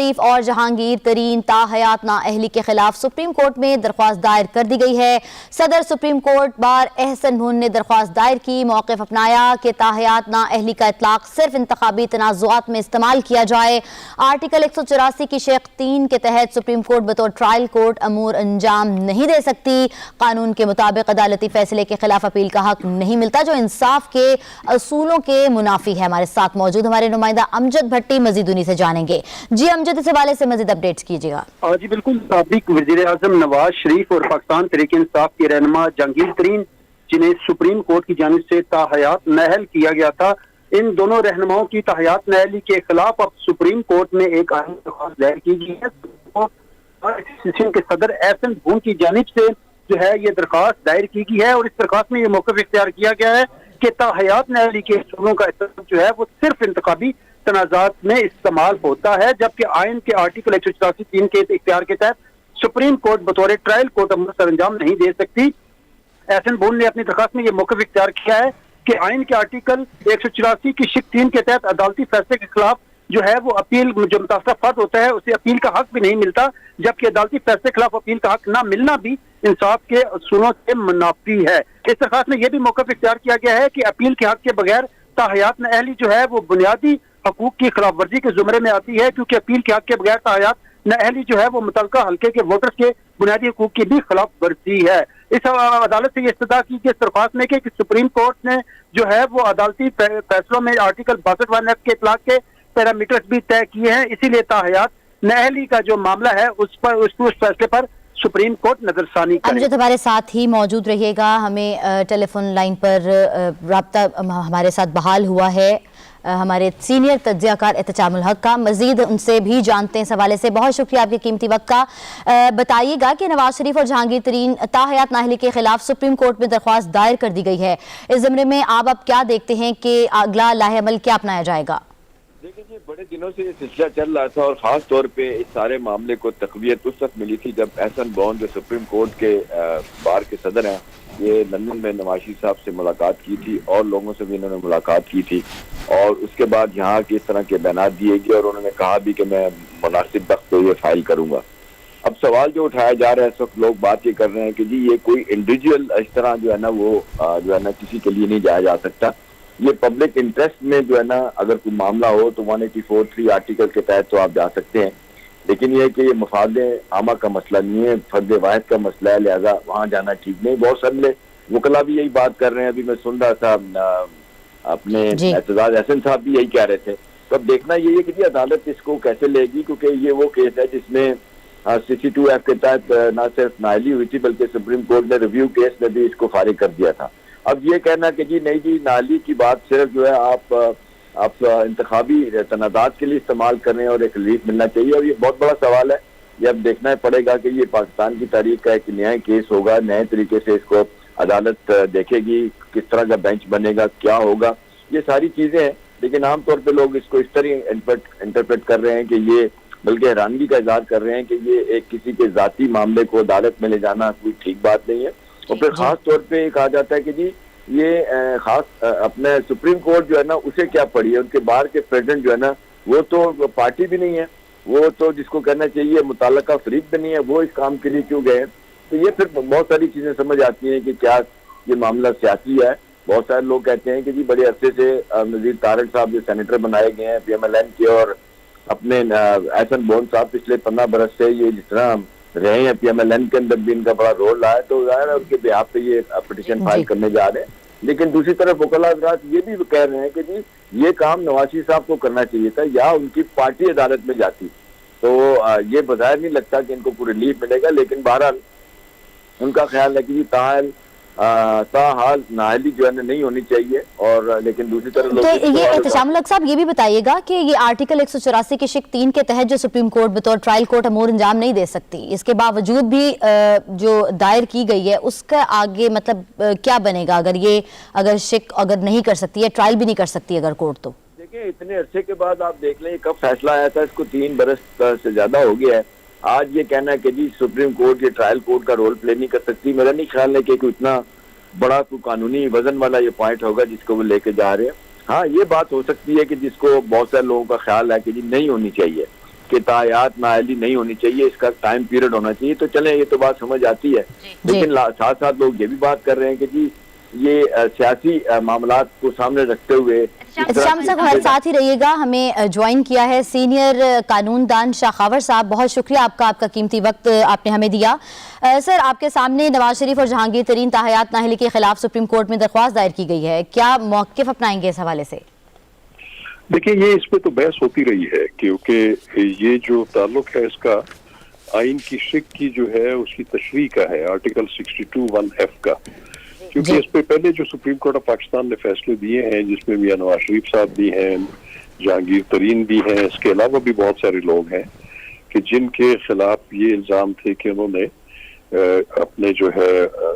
शरीफ और जहांगीर तरीन ताहयात नाअहली के खिलाफ सुप्रीम कोर्ट में दरख्वास्त दायर कर दी गई है। सदर सुप्रीम कोर्ट बार एहसन बुन ने दरख्वास्त दायर की, मौक़िफ़ अपनाया कि ताहयात नाअहली का इतलाक सिर्फ इंतखाबी तनाज़ुआत में इस्तेमाल किया जाए। आर्टिकल 184 की शेख 3 के तहत सुप्रीम कोर्ट बतौर ट्रायल कोर्ट अमूर अंजाम नहीं दे सकती। कानून के मुताबिक अदालती फैसले के खिलाफ अपील का हक नहीं मिलता, जो इंसाफ के असूलों के मुनाफी है। हमारे साथ मौजूद हमारे नुमाइंदा अमजद भट्टी मजीद उन्हीं से जानेंगे। जी अमजद, इस हवाले से मजीद अपडेट्स कीजिएगा। जी बिल्कुल, साबिक वज़ीर आज़म नवाज शरीफ और पाकिस्तान तहरीक-ए-इंसाफ के रहनुमा जहांगीर तरीन, जिन्हें सुप्रीम कोर्ट की जानिब से ताहयात नाअहल किया गया था, इन दोनों रहनुमाओं की ताहयात नाअहली के खिलाफ अब सुप्रीम कोर्ट में एक आईनी दरख्वास्त दायर की गई है। एसोसिएशन के सदर एहसन बुन की जानिब से जो है ये दरख्वास्त दायर की गई है और इस दरख्वास्त में ये मौक़िफ़ इख्तियार किया गया है कि ताहयात नाअहली के असूलों का इस्तेमाल जो है वो सिर्फ इंतखाबी तनाज़ात में इस्तेमाल होता है, जबकि आइन के आर्टिकल 184(3) के इख्तियार के तहत सुप्रीम कोर्ट बतौर ट्रायल कोर्ट अमल सर अंजाम नहीं दे सकती। एहसन बुन ने अपनी दरख्वास्त में यह मौक़िफ़ इख्तियार किया है कि आइन के आर्टिकल 184 की शिक 3 के तहत अदालती फैसले के खिलाफ जो है वो अपील, जो मुतासरा फर्द होता है उसे अपील का हक भी नहीं मिलता, जबकि अदालती फैसले के खिलाफ अपील का हक ना मिलना भी इंसाफ के असूलों से मुनाफी है। इस दरख्वास्त में यह भी मौक़िफ़ इख्तियार किया गया है कि अपील के हक के बगैर ताहयात नाअहली जो है वो बुनियादी हकूक की खिलाफ वर्जी के जुमरे में आती है, क्योंकि अपील के हक के बगैर ताहयात नाअहली जो है वो मुतल्लिका हल्के के वोटर्स के बुनियादी हकूक की भी खिलाफ वर्जी है। इस अदालत से ये इस्तदा की कि इस दरख्वास्त में कि सुप्रीम कोर्ट ने जो है वो अदालती फैसलों में आर्टिकल 62(1) के इतलाक के पैरामीटर्स भी तय किए हैं, इसीलिए ताहयात नाअहली का जो मामला है उस फैसले पर सुप्रीम कोर्ट नजरसानी करे। अमजद हमारे साथ ही मौजूद रहिएगा। हमें टेलीफोन लाइन पर राब्ता हमारे साथ बहाल हुआ है हमारे सीनियर तज्ज़ियाकार एहतशामुल हक का, मजीद उनसे भी जानते हैं इस हवाले से। बहुत शुक्रिया आपके कीमती वक्त का। बताइएगा कि नवाज शरीफ और जहांगीर तरीन ताहयात नाअहली के खिलाफ सुप्रीम कोर्ट में दरख्वास्त दायर कर दी गई है, इस ज़मरे में आप अब क्या देखते हैं कि अगला लाहे अमल क्या अपनाया जाएगा? देखिए जी, बड़े दिनों से ये सिलसिला चल रहा था और ख़ास तौर पे इस सारे मामले को तक़वियत उस वक्त मिली थी जब एहसन बुन जो सुप्रीम कोर्ट के बार के सदर हैं, ये लंदन में नवाज शरीफ साहब से मुलाकात की थी और लोगों से भी इन्होंने मुलाकात की थी और उसके बाद यहाँ की इस तरह के बयान दिए गए और उन्होंने कहा भी कि मैं मुनासिब वक्त पे ये फाइल करूँगा। अब सवाल जो उठाया जा रहा है इस वक्त, लोग बात ये कर रहे हैं कि जी ये कोई इंडिविजुअल इस तरह जो है ना वो जो है ना किसी के लिए नहीं जाया जा सकता। ये पब्लिक इंटरेस्ट में जो है ना अगर कोई मामला हो तो 184(3) आर्टिकल के तहत तो आप जा सकते हैं, लेकिन ये कि ये मफादे आमा का मसला नहीं है, फर्द वाहिद का मसला है, लिहाजा वहाँ जाना ठीक नहीं। बहुत सारे वकला भी यही बात कर रहे हैं। अभी मैं सुन रहा था अपने एतजाज एहसन साहब भी यही कह रहे थे। तो अब देखना ये है कि जी अदालत इसको कैसे लेगी, क्योंकि ये वो केस है जिसमें 62F के तहत न सिर्फ नाअहली हुई थी बल्कि सुप्रीम कोर्ट ने रिव्यू केस में भी इसको फारिग कर दिया था। अब ये कहना कि जी नहीं जी नाअहली की बात सिर्फ जो है आप इंतखाबी तनाज़ात के लिए इस्तेमाल कर रहे हैं और एक रिलीफ मिलना चाहिए, और ये बहुत बड़ा सवाल है। ये अब देखना पड़ेगा कि ये पाकिस्तान की तारीख का एक नया केस होगा, नए तरीके से इसको अदालत देखेगी, किस तरह का बेंच बनेगा, क्या होगा, ये सारी चीज़ें हैं। लेकिन आमतौर पर लोग इसको इस तरह इंटरप्रेट कर रहे हैं कि ये, बल्कि हैरानगी का इजहार कर रहे हैं कि ये एक किसी के ज़ाती मामले को अदालत में ले जाना कोई ठीक बात नहीं है। और फिर खास तौर पे कहा जाता है कि जी ये खास अपने सुप्रीम कोर्ट जो है ना उसे क्या पड़ी है, उनके बाहर के प्रेसिडेंट जो है ना वो तो पार्टी भी नहीं है, वो तो जिसको कहना चाहिए मुताल्लिका फरीक भी नहीं है, वो इस काम के लिए क्यों गए हैं। तो ये फिर बहुत सारी चीजें समझ आती हैं कि क्या ये मामला सियासी है। बहुत सारे लोग कहते हैं कि जी बड़े अरसे से नज़ीर तारक साहब जो सेनेटर बनाए गए हैं PMLN के, और अपने एहसन बुन साहब पिछले 15 बरस से ये जिस तरह रहे हैं PMLN के अंदर भी इनका बड़ा रोल रहा है, तो जाहिर है उनके बिहाफ पे ये पिटीशन फाइल करने जा रहे हैं। लेकिन दूसरी तरफ वकला हज़रात ये भी कह रहे हैं कि जी ये काम नवाज शरीफ साहब को करना चाहिए था या उनकी पार्टी अदालत में जाती, तो ये बज़ाहिर नहीं लगता कि इनको कोई रिलीफ मिलेगा। लेकिन बहरहाल उनका ख्याल है कि ताहाल नाअहली जो है नहीं होनी चाहिए। और लेकिन दूसरी तरफ तो ये एहतशामुल हक साहब ये भी बताइएगा कि ये आर्टिकल 184 की शिक 3 के तहत जो सुप्रीम कोर्ट बतौर ट्रायल कोर्ट अमूर अंजाम नहीं दे सकती, इसके बावजूद भी जो दायर की गई है उसका आगे मतलब क्या बनेगा अगर शिक अगर नहीं कर सकती है, ट्रायल भी नहीं कर सकती अगर कोर्ट? तो देखिए इतने अरसे के बाद आप देख लें कब फैसला आया था, इसको 3 बरस से ज्यादा हो गया है। आज ये कहना है कि जी सुप्रीम कोर्ट ये ट्रायल कोर्ट का रोल प्ले नहीं कर सकती, मेरा नहीं ख्याल है कि कोई इतना बड़ा कोई कानूनी वजन वाला ये पॉइंट होगा जिसको वो लेके जा रहे हैं। हाँ ये बात हो सकती है कि जिसको बहुत सारे लोगों का ख्याल है कि जी नहीं होनी चाहिए, कि तायात नाअहली नहीं होनी चाहिए, इसका टाइम पीरियड होना चाहिए। तो चले, ये तो बात समझ आती है, लेकिन साथ साथ लोग ये भी बात कर रहे हैं कि जी ये सियासी मामलात को सामने रखते हुए। शाम साहब हमारे साथ ही रहिएगा। हमें ज्वाइन किया है सीनियर कानूनदान शाखावर साहब, बहुत शुक्रिया आपका, आपका कीमती वक्त आपने हमें दिया। सर, आपके सामने नवाज शरीफ और जहांगीर तरीन ताहयात नाअहली के खिलाफ सुप्रीम कोर्ट में दरख्वास्त दायर की गई है, क्या मौक़िफ़ अपनाएंगे इस हवाले से? देखिए, ये इस पे तो बहस होती रही है, क्योंकि ये जो ताल्लुक है इसका आइन की शिक की जो है उसकी तशरीह का है, आर्टिकल 62(1)(f) का। क्योंकि इस पे पहले जो सुप्रीम कोर्ट ऑफ पाकिस्तान ने फैसले दिए हैं, जिसमें मियां नवाज शरीफ साहब भी हैं, जहांगीर तरीन भी हैं, इसके अलावा भी बहुत सारे लोग हैं कि जिनके खिलाफ ये इल्जाम थे कि उन्होंने अपने जो है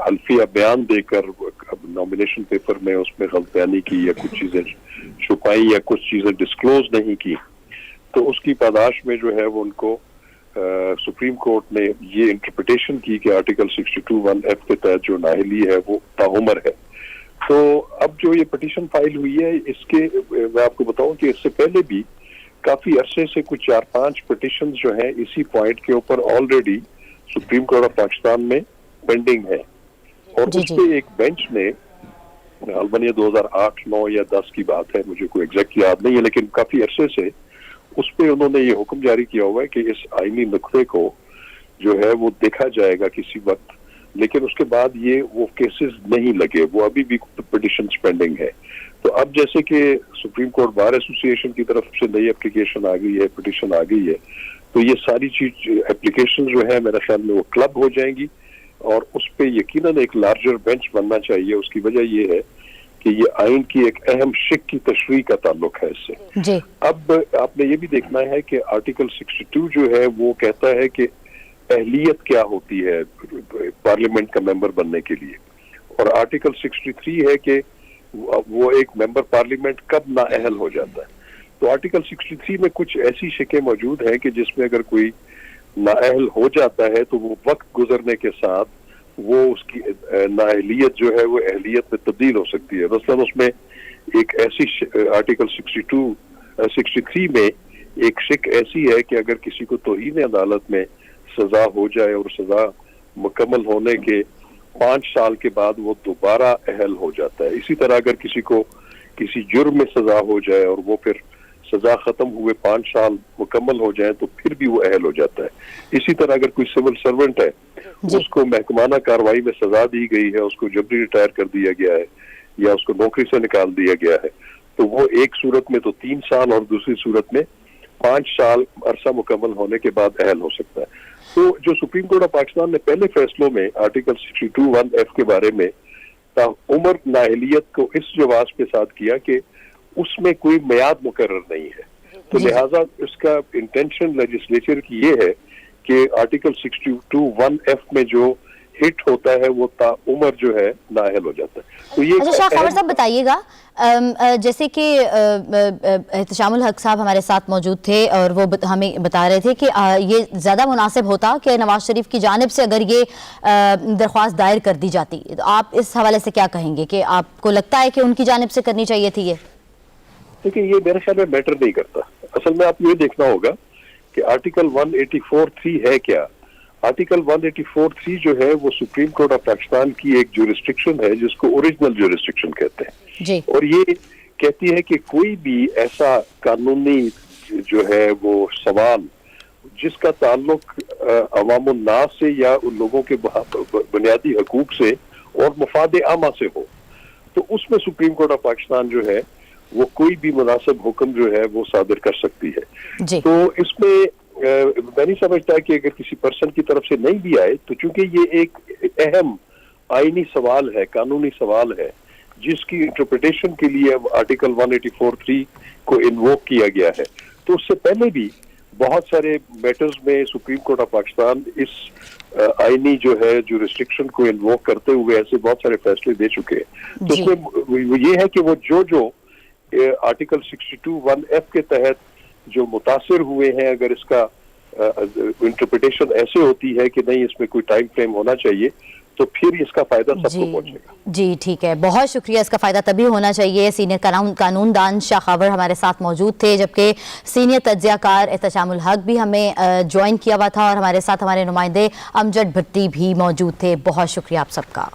हल्फिया बयान देकर नॉमिनेशन पेपर में उसमें गलतयानी की या कुछ चीजें छुपाई या कुछ चीजें डिस्क्लोज नहीं की। तो उसकी पादाश में जो है वो उनको सुप्रीम कोर्ट ने ये इंटरप्रिटेशन की कि आर्टिकल 62(1)(f) के तहत जो नाअहली है वो ताउमर है। तो अब जो ये पिटीशन फाइल हुई है, इसके मैं आपको बताऊं कि इससे पहले भी काफी अरसे से कुछ 4-5 पिटीशन जो हैं इसी पॉइंट के ऊपर already supreme court of Pakistan में पेंडिंग है। और उस पे एक बेंच ने अलबनिया 2008-9 या 10 की बात है, मुझे कोई एग्जैक्ट याद नहीं है, लेकिन काफी अरसे से उस पे उन्होंने ये हुक्म जारी किया हुआ है कि इस आईनी नुक्ते को जो है वो देखा जाएगा किसी वक्त, लेकिन उसके बाद ये वो केसेस नहीं लगे, वो अभी भी पिटीशन पेंडिंग है। तो अब जैसे कि सुप्रीम कोर्ट बार एसोसिएशन की तरफ से नई एप्लीकेशन आ गई है, पिटीशन आ गई है, तो ये सारी चीज एप्लीकेशन जो है मेरे ख्याल में वो क्लब हो जाएंगी और उस पे यकीनन एक लार्जर बेंच बनना चाहिए। उसकी वजह ये है कि ये आइन की एक अहम शिक की तशरीह का ताल्लुक है इससे। जी। अब आपने ये भी देखना है कि आर्टिकल 62 जो है वो कहता है कि अहलियत क्या होती है पार्लियामेंट का मेंबर बनने के लिए, और आर्टिकल 63 है कि वो एक मेंबर पार्लियामेंट कब नाअहल हो जाता है। तो आर्टिकल 63 में कुछ ऐसी शिकें मौजूद हैं कि जिसमें अगर कोई नाअहल हो जाता है तो वो वक्त गुजरने के साथ वो उसकी नाअहलियत जो है वो अहलियत में तब्दील हो सकती है। मसलन उसमें एक ऐसी आर्टिकल 63 में एक शिक ऐसी है कि अगर किसी को तौहीन अदालत में सजा हो जाए और सजा मुकम्मल होने के 5 साल के बाद वो दोबारा अहल हो जाता है। इसी तरह अगर किसी को किसी जुर्म में सजा हो जाए और वो फिर सजा खत्म हुए 5 साल मुकम्मल हो जाए तो फिर भी वो अहल हो जाता है। इसी तरह अगर कोई सिविल सर्वेंट है, उसको महकमाना कार्रवाई में सजा दी गई है, उसको जबरी रिटायर कर दिया गया है या उसको नौकरी से निकाल दिया गया है, तो वो एक सूरत में तो 3 साल और दूसरी सूरत में 5 साल अरसा मुकम्मल होने के बाद अहल हो सकता है। तो जो सुप्रीम कोर्ट ऑफ पाकिस्तान ने पहले फैसलों में आर्टिकल 62(1)(f) के बारे में उम्र नाअहलियत को इस जवाब के साथ किया कि उसमें कोई मियाद मुकर्रर नहीं है, तो लिहाजा इसका इंटेंशन लेजिस्लेचर की ये है कि आर्टिकल 62(1)(f) में जो हिट होता है वो उम्र जो है नाअहल हो जाता है। तो ये अच्छा खबर साहब बताइएगा, जैसे कि एहतशामुल हक साहब हमारे साथ मौजूद थे और वो हमें बता रहे थे कि ये ज़्यादा मुनासिब होता कि नवाज शरीफ की जानिब से अगर ये दरख्वास्त दायर कर दी जाती, तो आप इस हवाले से क्या कहेंगे कि आपको लगता है कि उनकी जानिब से करनी चाहिए थी ये? देखिए, ये मेरे ख्याल में मैटर नहीं करता। असल में आपको ये देखना होगा कि आर्टिकल 184(3) है क्या। आर्टिकल 184(3) जो है वो सुप्रीम कोर्ट ऑफ पाकिस्तान की एक जुरिस्डिक्शन है जिसको ओरिजिनल जुरिस्डिक्शन कहते हैं जी। और ये कहती है कि कोई भी ऐसा कानूनी जो है वो सवाल जिसका ताल्लुक अवामुन नास से या उन लोगों के बुनियादी हकूक से और मफाद आमा से हो, तो उसमें सुप्रीम कोर्ट ऑफ पाकिस्तान जो है वो कोई भी मुनासिब हुक्म जो है वो सादिर कर सकती है जी। तो इसमें मैं नहीं समझता कि अगर किसी पर्सन की तरफ से नहीं भी आए, तो चूंकि ये एक अहम आईनी सवाल है, कानूनी सवाल है, जिसकी इंटरप्रिटेशन के लिए आर्टिकल 184(3) को इन्वोक किया गया है, तो उससे पहले भी बहुत सारे मैटर्स में सुप्रीम कोर्ट ऑफ पाकिस्तान इस आईनी जो है जुरिस्डिक्शन को इन्वोक करते हुए ऐसे बहुत सारे फैसले दे चुके हैं। तो उसमें ये है कि वो जो आर्टिकल 62(1)(f) के तहत जो मुतासिर हुए हैं, अगर इसका इंटरप्रिटेशन ऐसे होती है कि नहीं इसमें कोई टाइम फ्रेम होना चाहिए, तो फिर इसका फायदा सबको पहुंचेगा। जी ठीक है, बहुत शुक्रिया। इसका फायदा तभी होना चाहिए। सीनियर कानूनदान शाह खावर हमारे साथ मौजूद थे, जबकि सीनियर तज्जियाकार एहतशामुल हक भी हमें ज्वाइन किया हुआ था और हमारे साथ हमारे नुमाइंदे अमजद भट्टी भी मौजूद थे। बहुत शुक्रिया आप सबका।